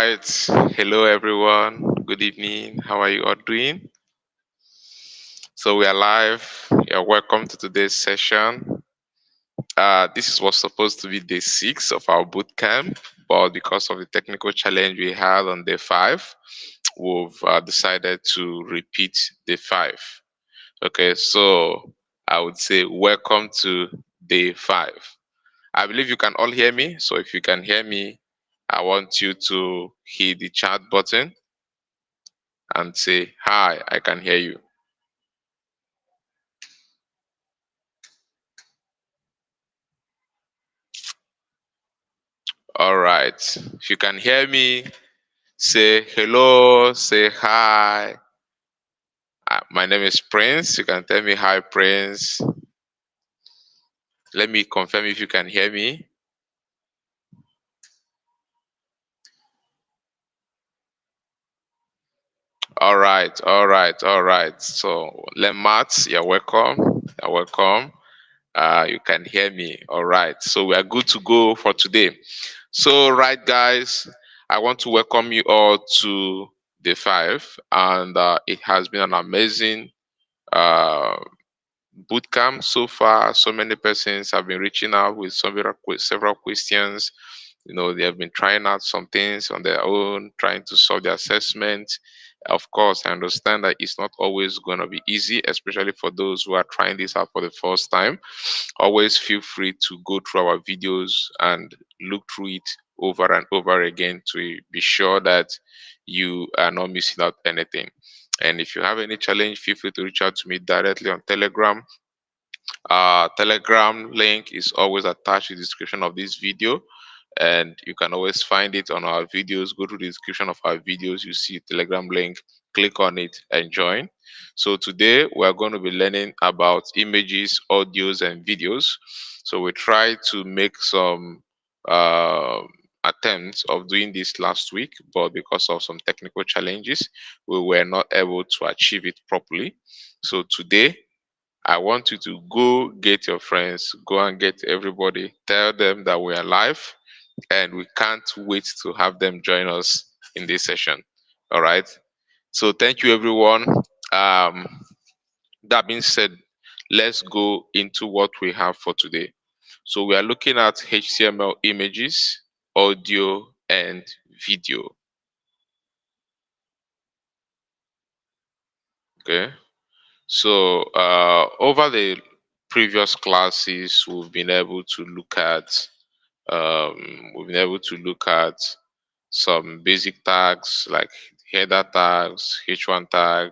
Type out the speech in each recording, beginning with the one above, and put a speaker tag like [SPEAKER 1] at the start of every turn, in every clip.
[SPEAKER 1] right. Hello, everyone. Good evening. How are you all doing? So we are live. You're welcome to today's session. This was supposed to be day 6 of our boot camp, but because of the technical challenge we had on day 5, we've decided to repeat day 5. Okay, so I would say welcome to day 5. I believe you can all hear me. So if you can hear me, I want you to hit the chat button and say, "Hi, I can hear you." All right. If you can hear me, say hello, say hi. My name is Prince. You can tell me hi, Prince. Let me confirm if you can hear me. All right, all right, all right. So, Matt, you're welcome. You're welcome. You can hear me. All right. So we are good to go for today. So, right, guys, I want to welcome you all to day 5, and it has been an amazing uh, bootcamp so far. So many persons have been reaching out with several questions. They have been trying out some things on their own, trying to solve the assessment. Of course, I understand that it's not always going to be easy, especially for those who are trying this out for the first time. Always feel free to go through our videos and look through it over and over again to be sure that you are not missing out anything. And if you have any challenge, feel free to reach out to me directly on Telegram. Telegram link is always attached to the description of this video, and you can always find it on our videos. Go to the description of our videos, you see Telegram link, click on it and join. So today we're going to be learning about images, audios, and videos. So we tried to make some uh, attempts of doing this last week, but because of some technical challenges, we were not able to achieve it properly. So today I want you to go get your friends, go and get everybody, tell them that we are live and we can't wait to have them join us in this session. All right. So thank you, everyone. That being said, let's go into what we have for today. So we are looking at HTML images, audio, and video. Okay. So over the previous classes, we've been able to look at some basic tags like header tags, H1 tag.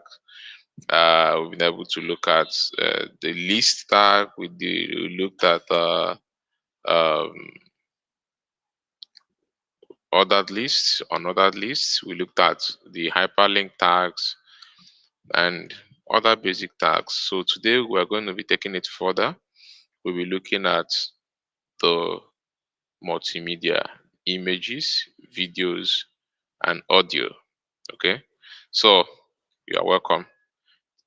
[SPEAKER 1] We've been able to look at the list tag. We looked at um, ordered lists. On ordered lists, we looked at the hyperlink tags and other basic tags. So today we're going to be taking it further. We'll be looking at the multimedia, images, videos, and audio. Okay, so you are welcome.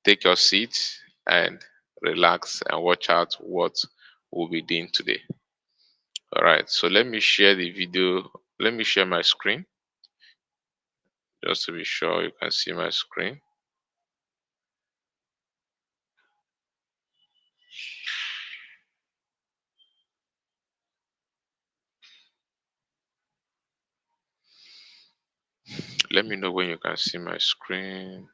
[SPEAKER 1] Take your seat and relax and watch out what we'll be doing today. All right, so let me share the video. Let me share my screen just to be sure you can see my screen. Let me know when you can see my screen.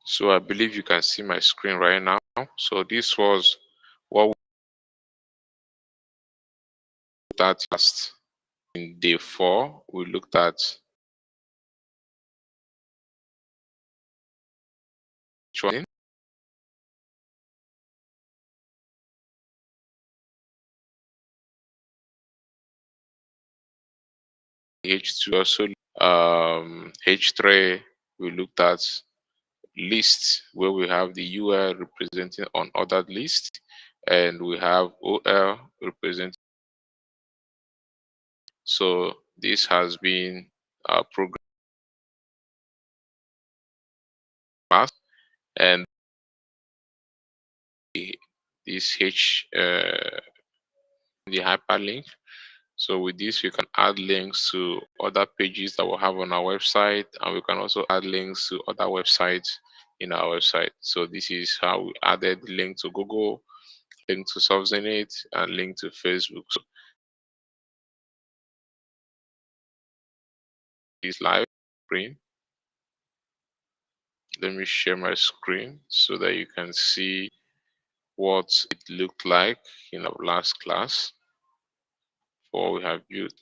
[SPEAKER 1] So I believe you can see my screen right now. So this was what we looked at last. In day 4, we looked at H1, H2 also, H3, we looked at lists where we have the URL representing unordered list. and we have OL representing. So this has been our program class, and this the hyperlink. So with this, we can add links to other pages that we have on our website, and we can also add links to other websites in our website. So this is how we added the link to Google, link to Softzenith, and link to Facebook. So this live screen. Let me share my screen so that you can see what it looked like in our last class for what we have built.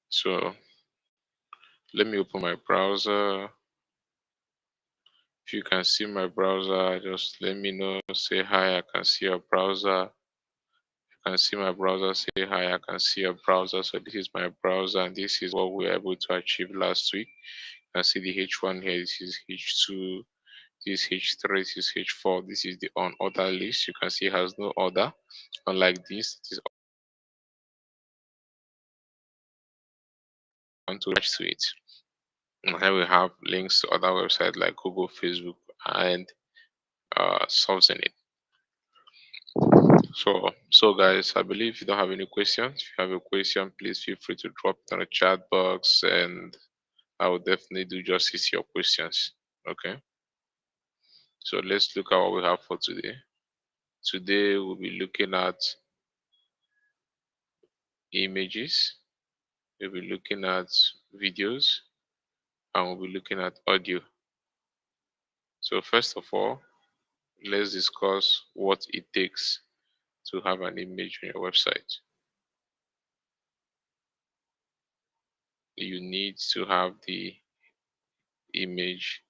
[SPEAKER 1] So let me open my browser. If you can see my browser, just let me know. Say hi, I can see your browser. You can see my browser, say hi, I can see your browser. So this is my browser, and this is what we were able to achieve last week. You can see the H1 here, this is H2, this is H3, this is H4. This is the on order list. You can see it has no order. Unlike this, it is on to attach to it. And here we have links to other websites like Google, Facebook, and Softzenith. So guys, I believe if you don't have any questions. If you have a question, please feel free to drop it on the chat box, and I will definitely do justice to your questions. Okay. So let's look at what we have for today. Today we'll be looking at images, we'll be looking at videos, and we'll be looking at audio. So first of all, let's discuss what it takes to have an image on your website. You need to have the image.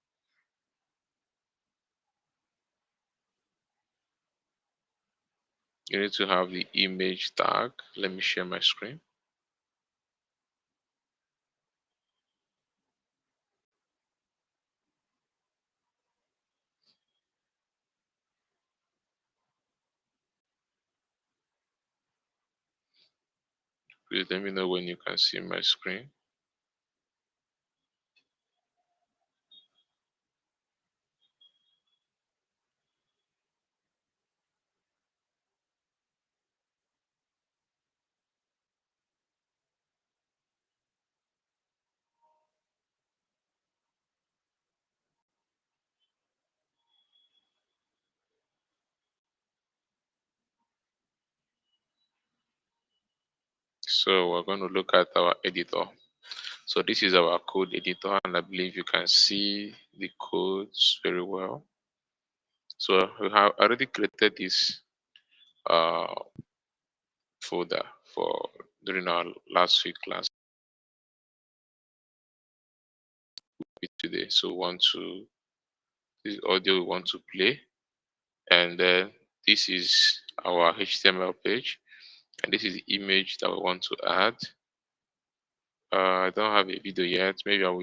[SPEAKER 1] You need to have the image tag. Let me share my screen. Please let me know when you can see my screen. So we're going to look at our editor. So this is our code editor, and I believe you can see the codes very well. So we have already created this uh, folder for during our last week class today. So we want to, this audio we want to play, and then this is our HTML page, and this is the image that we want to add. I don't have a video yet. Maybe I'll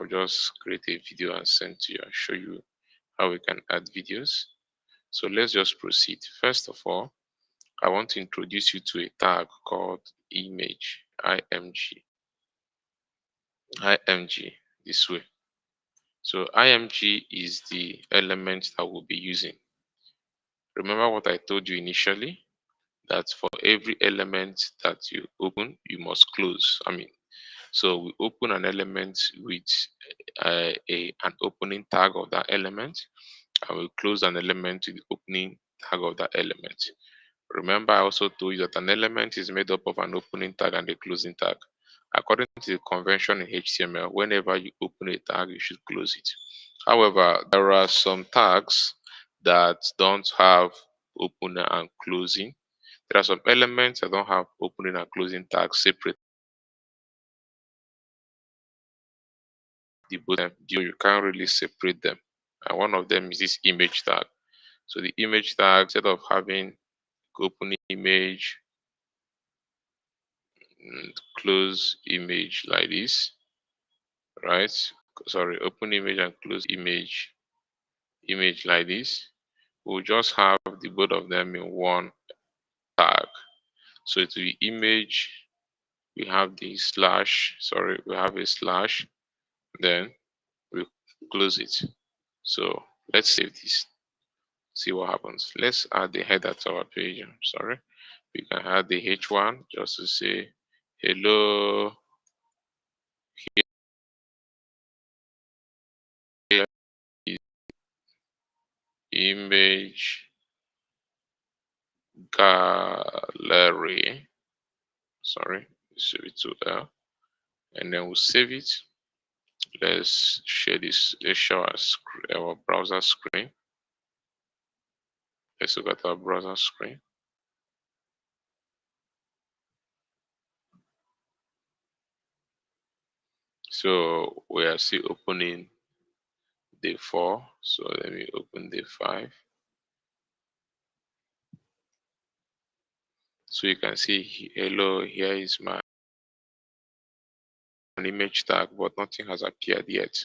[SPEAKER 1] just create a video and send to you and show you how we can add videos. So let's just proceed. First of all, I want to introduce you to a tag called image, img, this way. So img is the element that we'll be using. Remember what I told you initially, that for every element that you open, you must close. So we open an element with an opening tag of that element, and we close an element with the opening tag of that element. Remember, I also told you that an element is made up of an opening tag and a closing tag. According to the convention in HTML, whenever you open a tag, you should close it. However, there are some tags that don't have opening and closing. There are some elements that don't have opening and closing tags separate. The both of them, you can't really separate them. And one of them is this image tag. So the image tag, instead of having open image and close image like this, right? Sorry, open image and close image like this. We'll just have the both of them in one tag. So it will be image, we have the slash, sorry, we have a slash, then we close it. So let's save this, see what happens. Let's add the header to our page. I'm sorry. We can add the H1 just to say hello. Here is image gallery. Sorry, save it to L, and then we'll save it. Let's share this. Let's show our browser screen. Let's look at our browser screen. So we are still opening day 4. So let me open day 5. So you can see, hello, here is my an image tag, but nothing has appeared yet.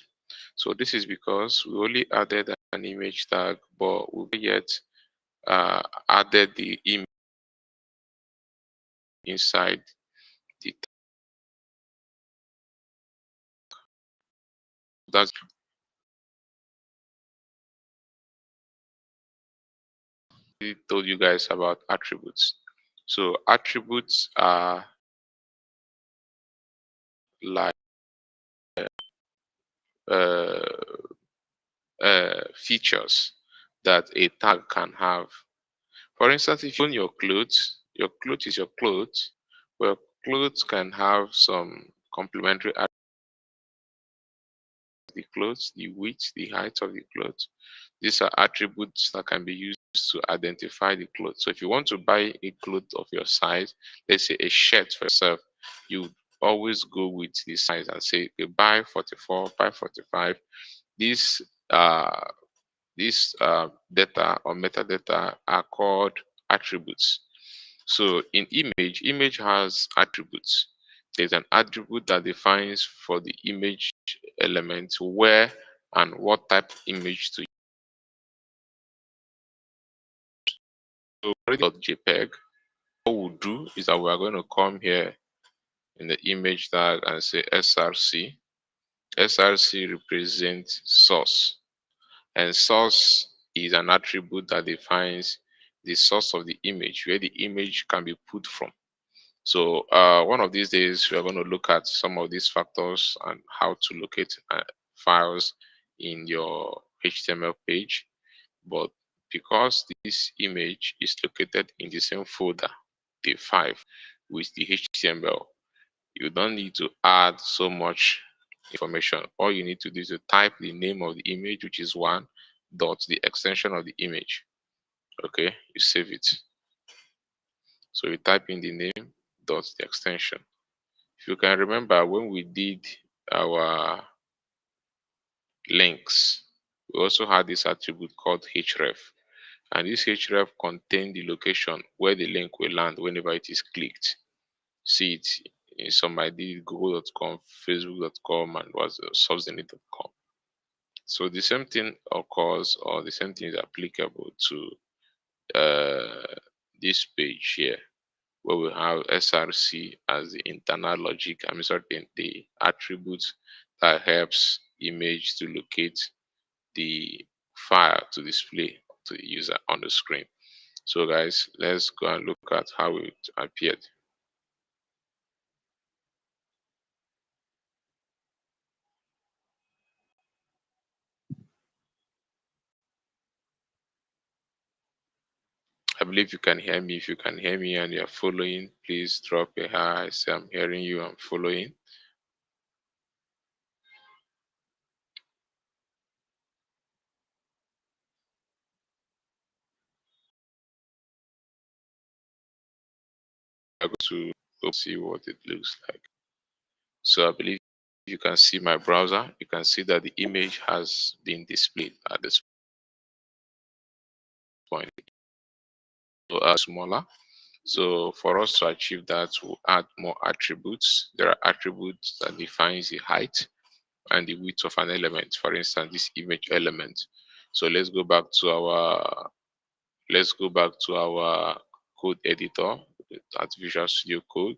[SPEAKER 1] So this is because we only added an image tag, but we haven't yet added the image inside the tag. That's what I told you guys about attributes. So attributes are like uh, features that a tag can have. For instance, if you own your clothes is your clothes. Well, clothes can have some complementary the clothes, the width, the height of the clothes. These are attributes that can be used to identify the clothes. So if you want to buy a cloth of your size, let's say a shirt for yourself, you always go with the size and say, okay, buy 44, buy 45. These uh, data or metadata are called attributes. So in image has attributes. There's an attribute that defines for the image element where and what type of image to use. So for .jpeg, what we'll do is that we are going to come here in the image tag and say src. src represents source, and source is an attribute that defines the source of the image, where the image can be put from. So one of these days, we are going to look at some of these factors and how to locate files in your HTML page. But because this image is located in the same folder, the 5, with the HTML, you don't need to add so much information. All you need to do is to type the name of the image, which is 1, dot the extension of the image. Okay, you save it. So you type in the name, dot the extension. If you can remember when we did our links, we also had this attribute called href. And this href contained the location where the link will land whenever it is clicked. See it in some I did google.com, facebook.com, and was softzenith.com. So the same thing occurs, or the same thing is applicable to this page here, where we have src as the internal logic, I mean, sorry, the attribute that helps image to locate the file to display to the user on the screen. So guys, let's go and look at how it appeared. I believe you can hear me. If you can hear me and you're following, please drop a hi. Say I'm hearing you, I'm following. I'm going to see what it looks like. So I believe you can see my browser. You can see that the image has been displayed at this point. So smaller. So for us to achieve that, we'll add more attributes. There are attributes that defines the height and the width of an element. For instance, this image element. So let's go back to our code editor at Visual Studio Code,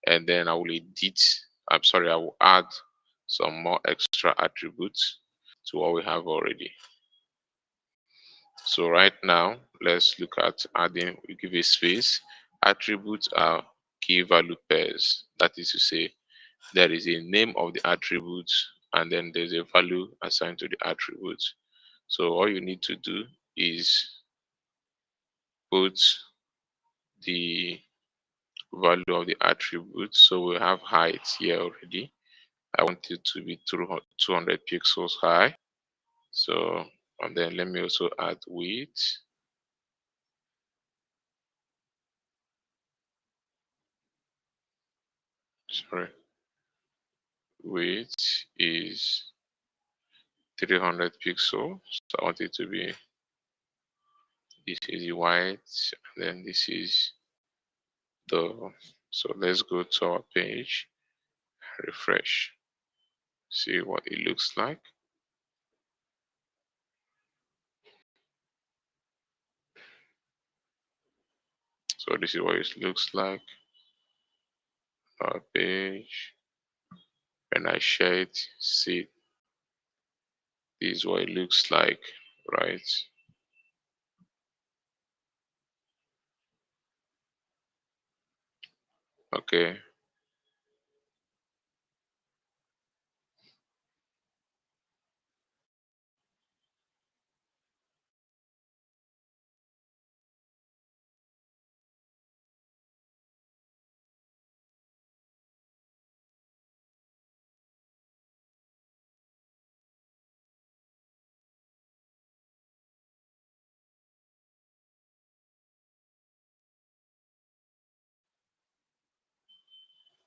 [SPEAKER 1] and then I will I will add some more extra attributes to what we have already. So right now, let's look at adding, we give a space. Attributes are key value pairs. That is to say, there is a name of the attribute and then there's a value assigned to the attribute. So all you need to do is put the value of the attribute. So we have height here already. I want it to be 200 pixels high. So, and then let me also add width. Sorry, width is 300 pixels. So I want it to be, this is the white, and then this is the, so let's go to our page, refresh, see what it looks like. So this is what it looks like. Our page, when I share it, see, this is what it looks like, right? Okay.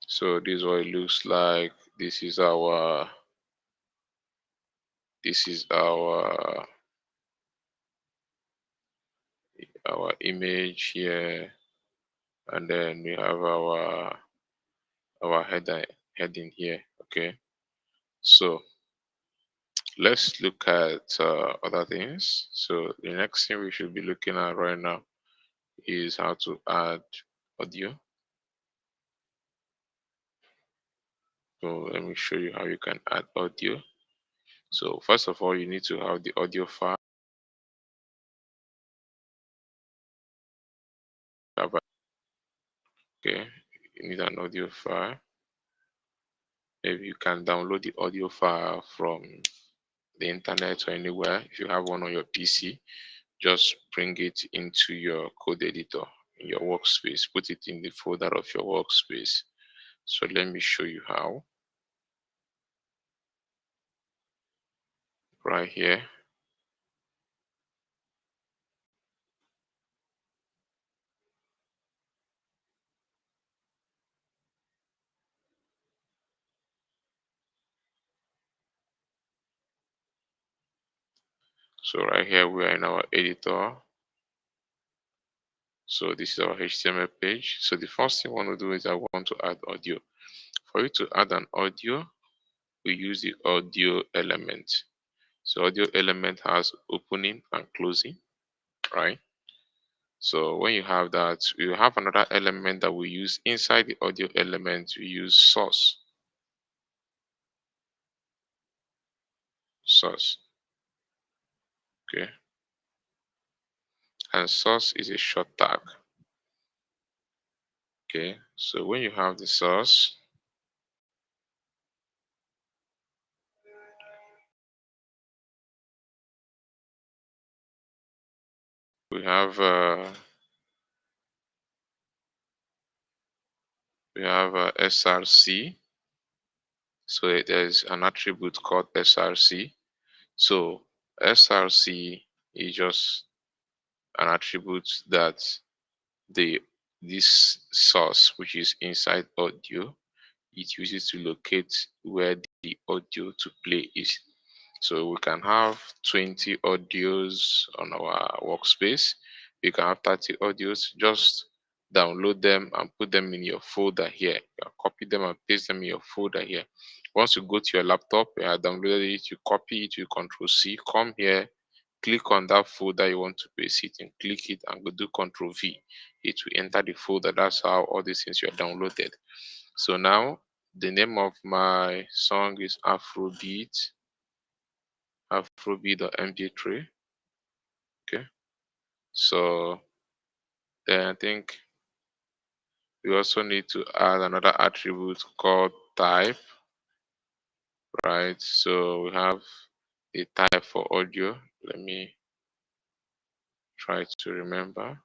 [SPEAKER 1] So this is what it looks like. This is our image here, and then we have our heading here. Okay. So let's look at other things. So the next thing we should be looking at right now is how to add audio. So let me show you how you can add audio. So first of all, you need to have the audio file. Okay, you need an audio file. Maybe you can download the audio file from the internet or anywhere. If you have one on your PC, just bring it into your code editor in your workspace. Put it in the folder of your workspace. So let me show you how. Right here. So right here we are in our editor. So this is our HTML page. So the first thing I want to do is I want to add audio. For you to add an audio, we use the audio element. So audio element has opening and closing, right? So when you have that, you have another element that we use inside the audio element. We use source. Source. Okay. And source is a short tag. Okay. So when you have the source, we have src. So there's an attribute called src. So src is just an attribute that this source, which is inside audio, it uses to locate where the audio to play is. So we can have 20 audios on our workspace. You can have 30 audios. Just download them and put them in your folder here. You can copy them and paste them in your folder here. Once you go to your laptop, you have downloaded it, you copy it, you Control C, come here, click on that folder you want to paste it and click it and go do Control V. It will enter the folder. That's how all these things you are downloaded. So now the name of my song is Afrobeat.mp3. Okay, so then I think we also need to add another attribute called type, right? So we have a type for audio. Let me try to remember.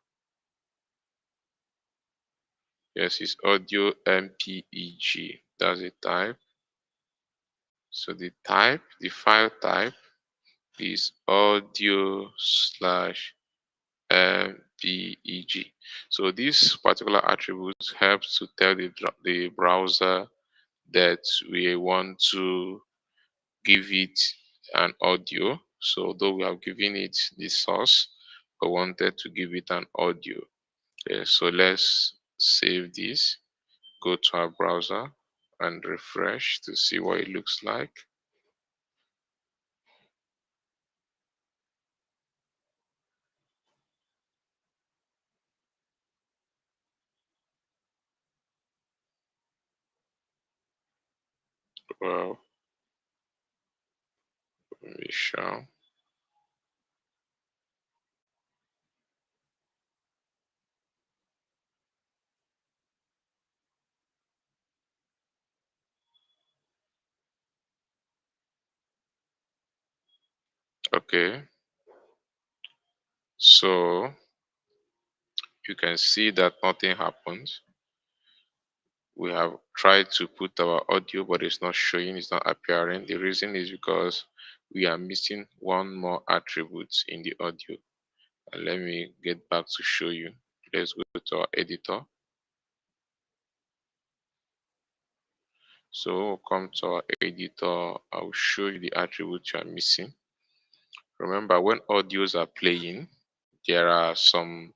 [SPEAKER 1] Yes, it's audio MPEG. That's a type. So the type, the file type is audio slash MPEG. So this particular attribute helps to tell the browser that we want to give it an audio. So though we have given it the source, we wanted to give it an audio. Okay, so let's save this, go to our browser and refresh to see what it looks like. Well, let me show. Okay, so you can see that nothing happens. We have tried to put our audio, but it's not showing, it's not appearing. The reason is because we are missing one more attribute in the audio. And let me get back to show you. Let's go to our editor. So we'll come to our editor. I will show you the attributes you are missing. Remember, when audios are playing, there are some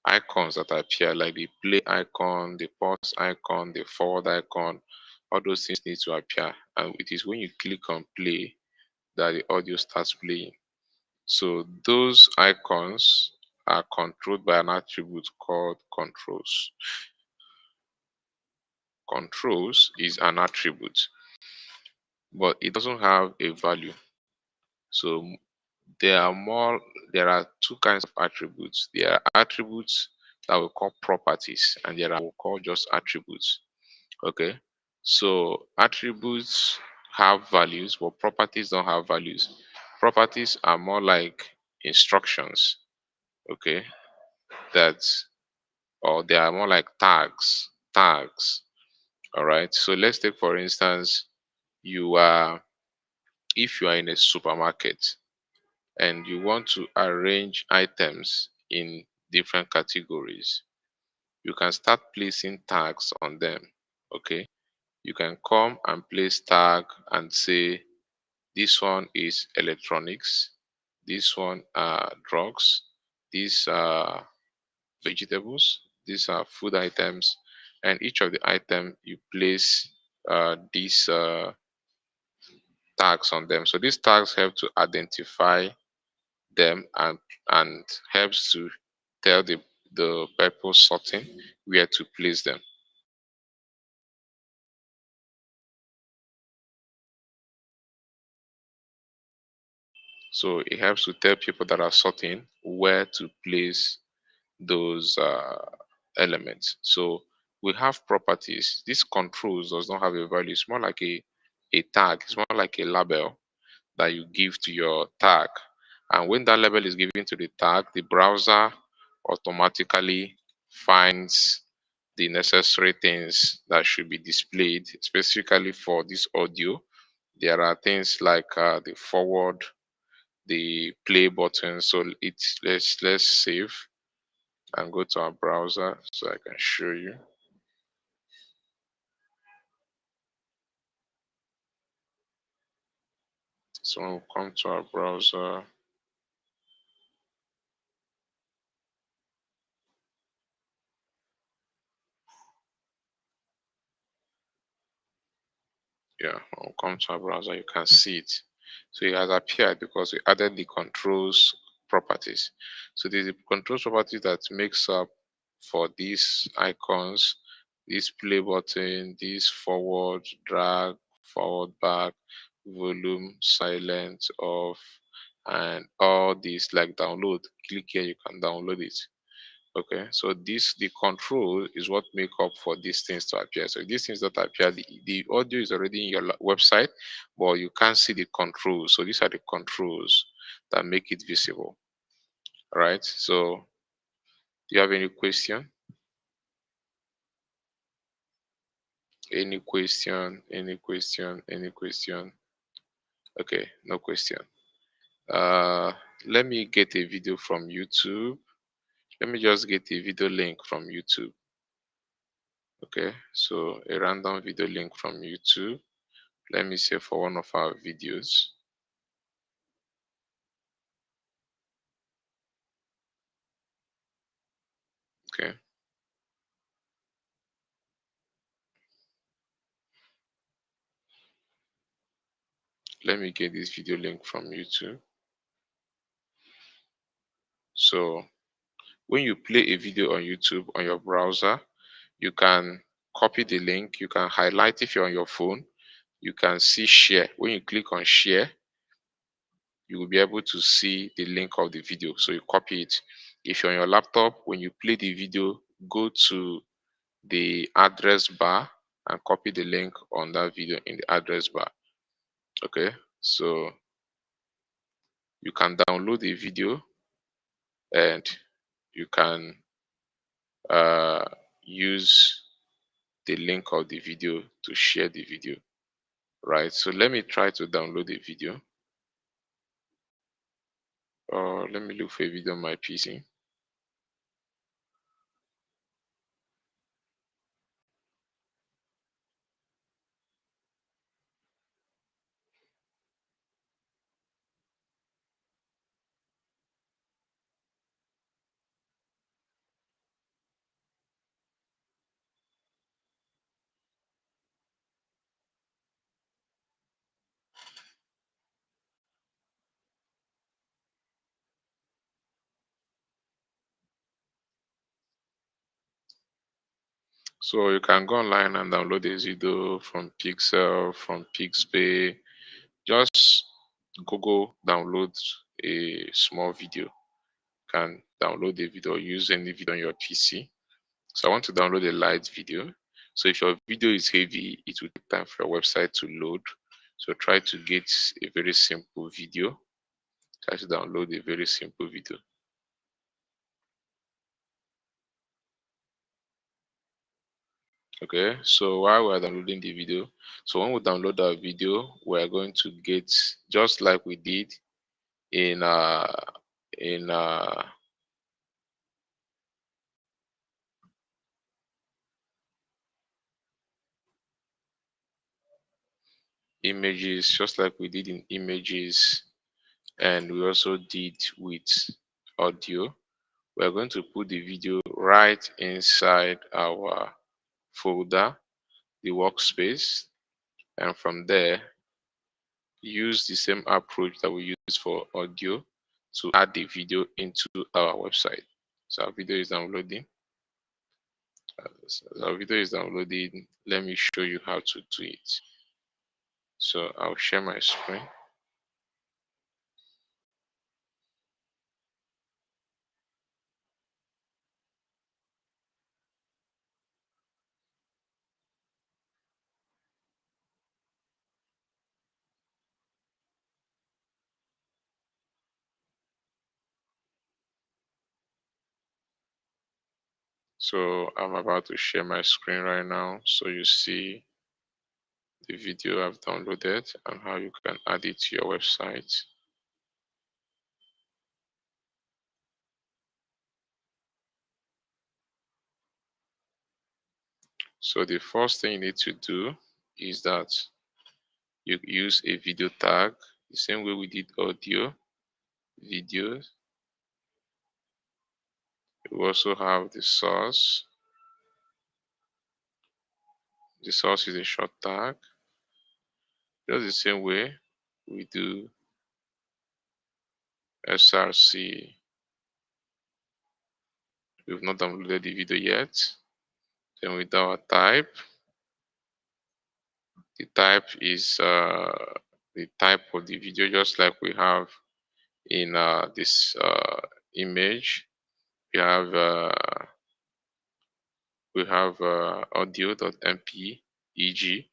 [SPEAKER 1] icons that appear, like the play icon, the pause icon, the forward icon. All those things need to appear, and it is when you click on play that the audio starts playing. So those icons are controlled by an attribute called controls. Controls is an attribute, but it doesn't have a value. So there are two kinds of attributes. There are attributes that we call properties, and there are we call just attributes. Okay, so attributes have values, but properties don't have values. Properties are more like instructions. Okay, that or they are more like tags. All right, so let's take for instance, you are if you are in a supermarket and you want to arrange items in different categories, you can start placing tags on them. Okay, you can come and place tag and say this one is electronics, this one are drugs, these are vegetables, these are food items, and each of the item you place these tags on them. So these tags help to identify them and helps to tell the purpose sorting where to place them. So it helps to tell people that are sorting where to place those elements. So we have properties. This controls does not have a value. It's more like a tag. It's more like a label that you give to your tag. And when that label is given to the tag, the browser automatically finds the necessary things that should be displayed, specifically for this audio. There are things like the forward, the play button. So let's save and go to our browser so I can show you. So we'll come to our browser. Yeah, we'll come to our browser. You can see it. So it has appeared because we added the controls properties. So there's the controls properties that makes up for these icons, this play button, this forward, drag, forward, back, volume, silent, off, and all these like download. Click here, you can download it. Okay, so this the control is what make up for these things to appear. So these things that appear, the audio is already in your website, but you can't see the controls. So these are the controls that make it visible. All right. So do you have any question? Any question? Any question? Any question? Okay, no question. Uh, let me get a video from YouTube. Let me just get a video link from YouTube. Okay, so a random video link from YouTube. Let me say for one of our videos. Okay, let me get this video link from YouTube. So when you play a video on YouTube on your browser, you can copy the link, you can highlight if you're on your phone, you can see share. When you click on share, you will be able to see the link of the video. So you copy it. If you're on your laptop, when you play the video, go to the address bar and copy the link on that video in the address bar. Okay, so you can download a video and you can uh, use the link of the video to share the video, right? So let me try to download a video, or let me look for a video on my PC. So you can go online and download a video from Pixel, from Pixpay. Just Google download a small video. You can download a video, use any video on your PC. So I want to download a light video. So if your video is heavy, it will take time for your website to load. So try to get a very simple video. Try to download a very simple video. Okay, so while we're downloading the video, so when we download our video, we're going to get just like we did in in images, just like we did in images, and we also did with audio. We're going to put the video right inside our folder, the workspace, and from there use the same approach that we use for audio to add the video into our website. So our video is downloading. So our video is downloading. Let me show you how to do it. So I'll share my screen. So I'm about to share my screen right now. So you see the video I've downloaded and how you can add it to your website. So the first thing you need to do is that you use a video tag. the same way we did audio, videos. We also have the source. The source is a short tag. Just the same way we do SRC. We've not downloaded the video yet. Then with our type, the type is the type of the video, just like we have in this image. We have audio.mpeg.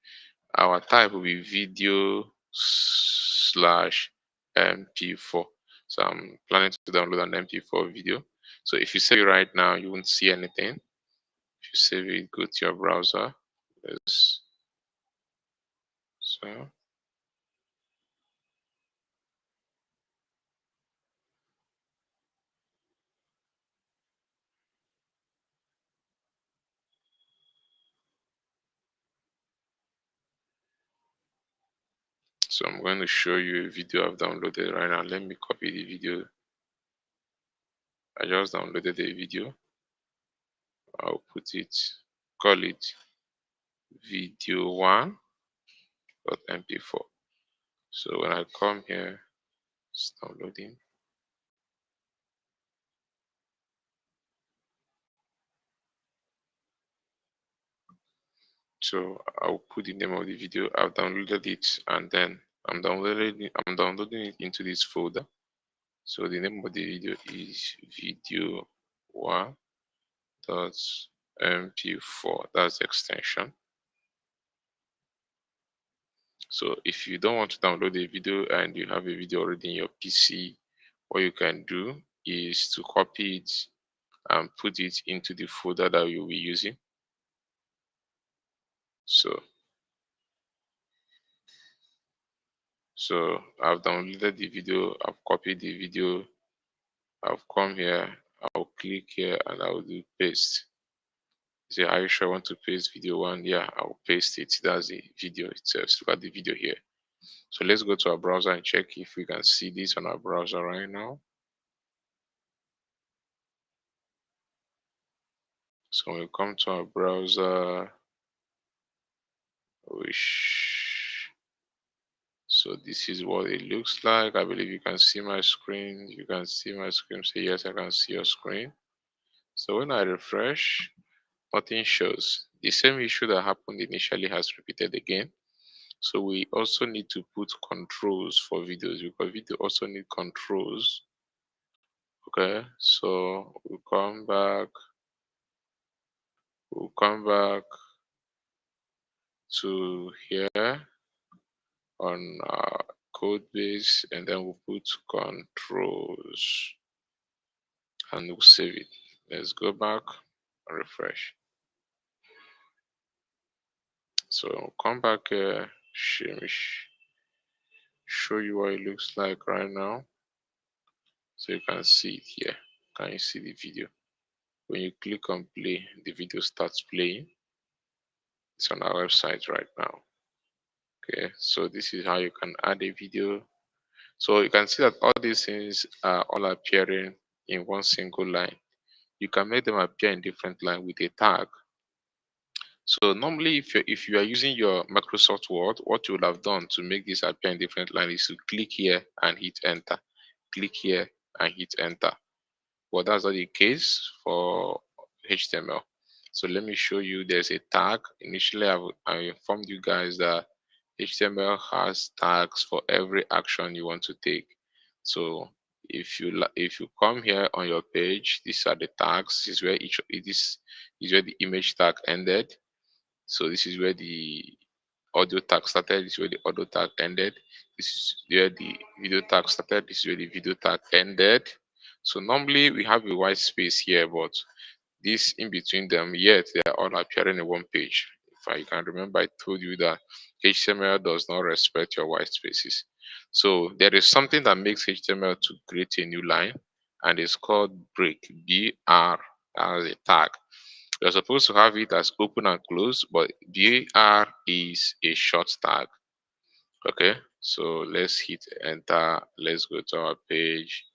[SPEAKER 1] Our type will be video slash mp4. So I'm planning to download an mp4 video. So if you save it right now, you won't see anything. If you save it, go to your browser. So I'm going to show you a video I've downloaded right now. Let me copy the video. I just downloaded a video. I'll put it, call it video1.mp4. So when I come here, it's downloading. So I'll put the name of the video. I've downloaded it, and then I'm downloading it into this folder. So the name of the video is video1.mp4. That's the extension. So if you don't want to download a video and you have a video already in your PC, what you can do is to copy it and put it into the folder that you'll be using. So I've downloaded the video, I've copied the video, I've come here, I'll click here and I'll do paste. Say, are you sure I want to paste video one? Yeah, I'll paste it. That's the video itself. So look at the video here. So let's go to our browser and check if we can see this on our browser right now. So when we come to our browser, so this is what it looks like. I believe you can see my screen. You can see my screen. Say yes, I can see your screen. So when I refresh, nothing shows. The same issue that happened initially has repeated again. So we also need to put controls for videos because video also need controls. Okay, so we'll come back to here on code base, and then we'll put controls and we'll save it. Let's go back and refresh. So I'll come back here, show you what it looks like right now. So you can see it here. Can you see the video? When you click on play, the video starts playing. It's on our website right now. Okay, so this is how you can add a video. So you can see that all these things are all appearing in one single line. You can make them appear in different line with a tag. So normally if you are using your Microsoft Word, what you would have done to make this appear in different line is to click here and hit enter. Click here and hit enter. But that's not the case for HTML. So let me show you. There's a tag. Initially, I informed you guys that HTML has tags for every action you want to take. So if you come here on your page, these are the tags. This is where this is where the image tag ended. So this is where the audio tag started. This is where the audio tag ended. This is where the video tag started. This is where the video tag ended. So normally we have a white space here, but this in between them, yet they are all appearing in one page. If I can remember, I told you that HTML does not respect your white spaces. So there is something that makes HTML to create a new line, and it's called break, BR as a tag. You're supposed to have it as open and close, but BR is a short tag. Okay, So let's hit enter. Let's go to our page.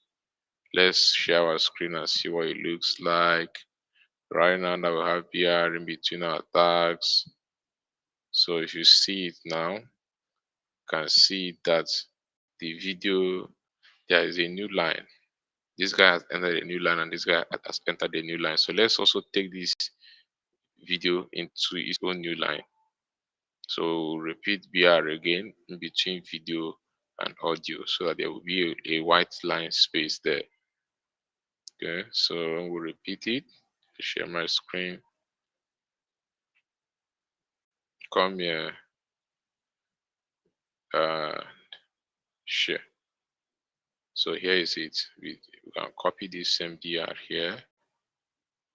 [SPEAKER 1] Let's share our screen and see what it looks like. Right now, we have BR in between our tags. So if you see it now, you can see that the video, there is a new line. This guy has entered a new line and this guy has entered a new line. So let's also take this video into its own new line. So repeat BR again in between video and audio so that there will be a white line space there. Okay, so we'll repeat it. Share my screen. Come here. Share. So here is it. We can copy this same BR here.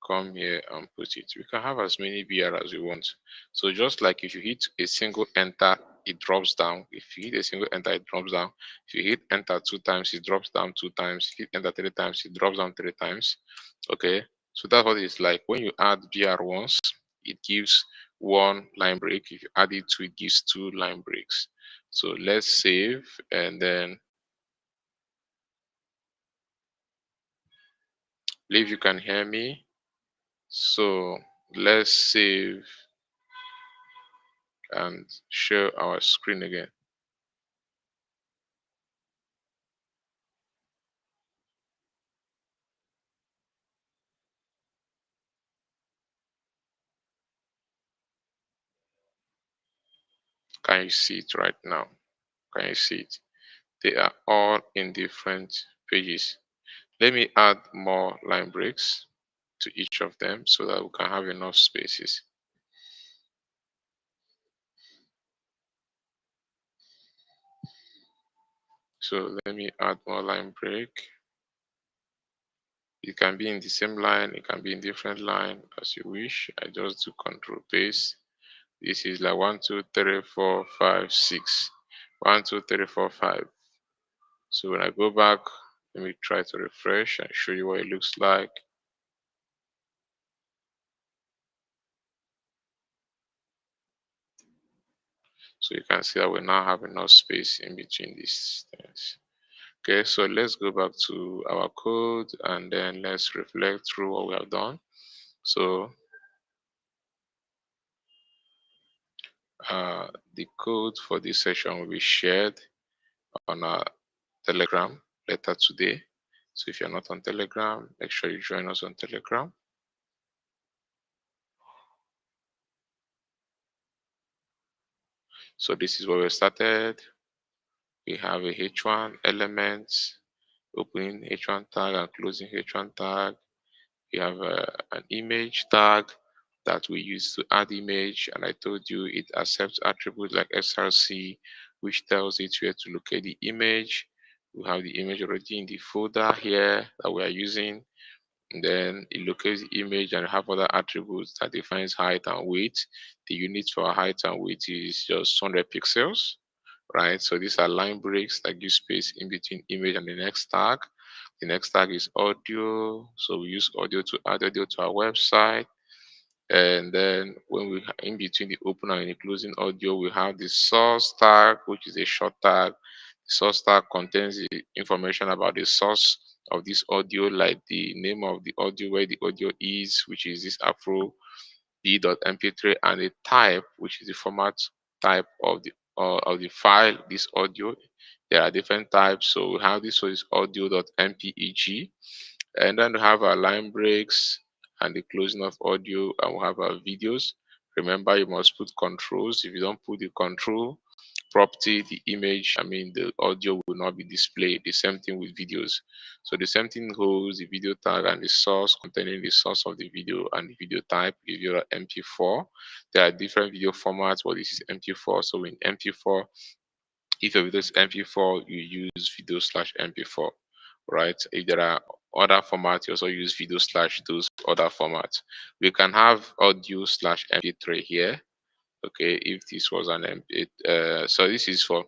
[SPEAKER 1] Come here and put it. We can have as many BR as we want. So just like if you hit a single enter, it drops down. If you hit a single enter, it drops down. If you hit enter 2 times, it drops down 2 times. If you hit enter 3 times, it drops down 3 times. Okay, so that's what it's like. When you add BR once, it gives 1 line break. If you add it 2, it gives 2 line breaks. So let's save, and then believe you can hear me. So let's save and share our screen again. Can you see it right now? Can you see it? They are all in different pages. Let me add more line breaks to each of them so that we can have enough spaces. So let me add more line break. It can be in the same line, it can be in different line as you wish. I just do control paste. This is like 1, 2, 3, 4, 5, 6. 1, 2, 3, 4, 5. So when I go back, let me try to refresh and show you what it looks like. So you can see that we now have enough space in between these things. Okay, so let's go back to our code and then let's reflect through what we have done. So the code for this session will be shared on our Telegram later today. So if you're not on Telegram, make sure you join us on Telegram. So this is where we started. We have a H1 element, opening H1 tag and closing H1 tag. We have an image tag that we use to add image, and I told you it accepts attributes like src, which tells it where to locate the image. We have the image already in the folder here that we are using. And then it locates the image and have other attributes that defines height and weight. The unit for height and weight is just 100 pixels, right? So these are line breaks that give space in between image and the next tag. The next tag is audio. So we use audio to add audio to our website. And then when we in between the open and the closing audio, we have the source tag, which is a short tag. The source tag contains the information about the source of this audio, like the name of the audio, where the audio is, which is this Afro b.mp3, and the type, which is the format type of the file, this audio. There are different types. So we have this one is audio.mpeg, and then we have our line breaks and the closing of audio, and we have our videos. Remember, you must put controls. If you don't put the control property, the image, the audio will not be displayed. The same thing with videos. So the same thing holds the video tag and the source containing the source of the video and the video type. If you're MP4, there are different video formats, but this is MP4. So in MP4, if your video is MP4, you use video slash MP4, right? If there are other formats, you also use video slash those other formats. We can have audio slash MP3 here. Okay, if this was an MP, so this is for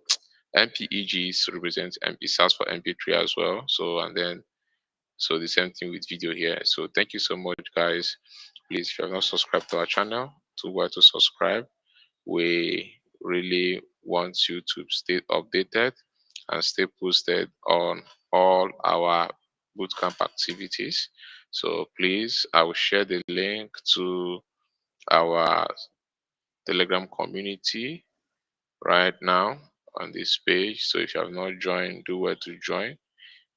[SPEAKER 1] MPEGs represents MP, stands for MP3 as well. So and then so the same thing with video here. So thank you so much, guys. Please, if you have not subscribed to our channel, do well to subscribe. We really want you to stay updated and stay posted on all our bootcamp activities. So please, I will share the link to our Telegram community right now on this page. So if you have not joined, do well to join.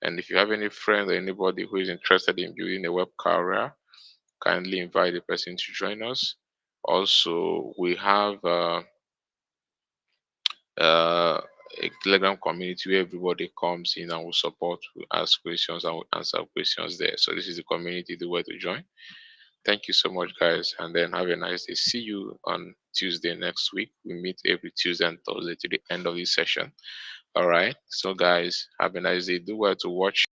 [SPEAKER 1] And if you have any friend or anybody who is interested in building a web career, kindly invite the person to join us. Also, we have a Telegram community where everybody comes in and will support, will ask questions, and will answer questions there. So this is the community, the way to join. Thank you so much, guys, and then have a nice day. See you on Tuesday next week. We meet every Tuesday and Thursday to the end of this session. All right. So, guys, have a nice day. Do well to watch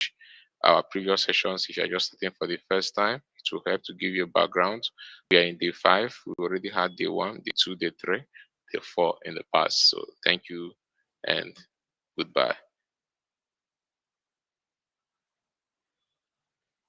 [SPEAKER 1] our previous sessions if you're just starting for the first time. It will help to give you a background. We are in day 5. We already had day 1, day 2, day 3, day 4 in the past. So, thank you and goodbye.